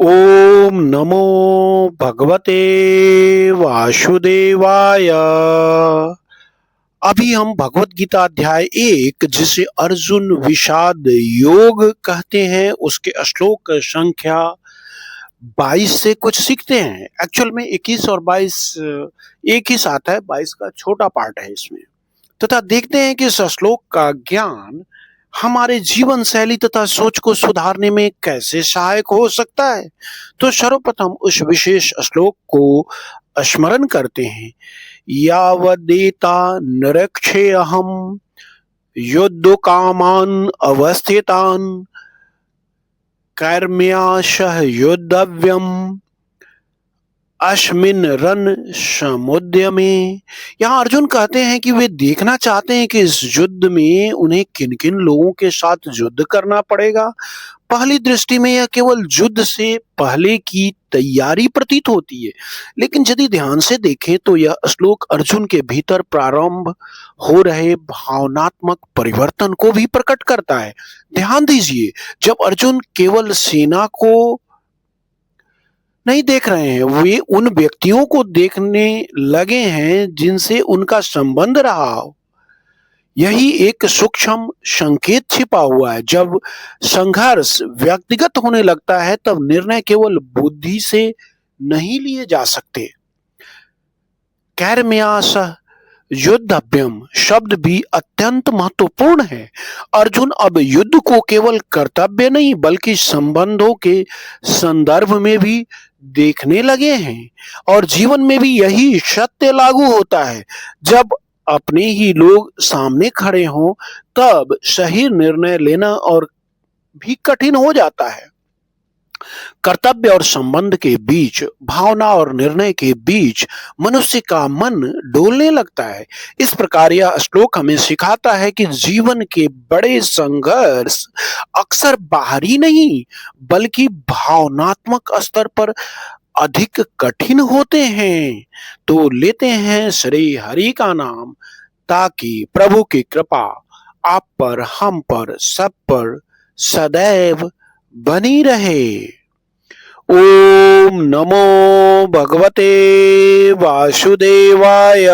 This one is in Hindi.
ओम नमो भगवते वासुदेवाय। अभी हम भगवत गीता अध्याय 1 जिसे अर्जुन विषाद योग कहते हैं उसके श्लोक संख्या 22 से कुछ सीखते हैं। एक्चुअल में 21 और 22 एक ही साथ है, 22 का छोटा पार्ट है इसमें। तथा देखते हैं कि इस श्लोक का ज्ञान हमारे जीवन शैली तथा सोच को सुधारने में कैसे सहायक हो सकता है। तो सर्वप्रथम उस विशेष श्लोक को स्मरण करते हैं। यावदेता निरक्षेऽहं युद्धो कामान् अवस्थितान् कर्म्याशः युद्धव्यम् अस्मिन् रण समुद्यमे। यहाँ अर्जुन कहते हैं कि वे देखना चाहते हैं कि इस युद्ध में उन्हें किन किन लोगों के साथ युद्ध करना पड़ेगा। पहली दृष्टि में यह केवल युद्ध से पहले की तैयारी प्रतीत होती है, लेकिन यदि ध्यान से देखें तो यह श्लोक अर्जुन के भीतर प्रारंभ हो रहे भावनात्मक परिवर्तन को भी प्रकट करता है। ध्यान दीजिए, जब अर्जुन केवल सेना को नहीं देख रहे हैं, वे उन व्यक्तियों को देखने लगे हैं जिनसे उनका संबंध रहा हो। यही एक सूक्ष्म संकेत छिपा हुआ है। जब संघर्ष व्यक्तिगत होने लगता है तब निर्णय केवल बुद्धि से नहीं लिए जा सकते। कैर्म्यास युद्धभ्यम शब्द भी अत्यंत महत्वपूर्ण है। अर्जुन अब युद्ध को केवल कर्तव्य नहीं बल्कि संबंधों के संदर्भ में भी देखने लगे हैं, और जीवन में भी यही सत्य लागू होता है। जब अपने ही लोग सामने खड़े हों तब सही निर्णय लेना और भी कठिन हो जाता है। कर्तव्य और संबंध के बीच, भावना और निर्णय के बीच मनुष्य का मन डोलने लगता है। इस प्रकार यह श्लोक हमें सिखाता है कि जीवन के बड़े संघर्ष अक्सर बाहरी नहीं बल्कि भावनात्मक स्तर पर अधिक कठिन होते हैं। तो लेते हैं श्री हरि का नाम, ताकि प्रभु की कृपा आप पर, हम पर, सब पर सदैव बनी रहे। ओम नमो भगवते वासुदेवाय।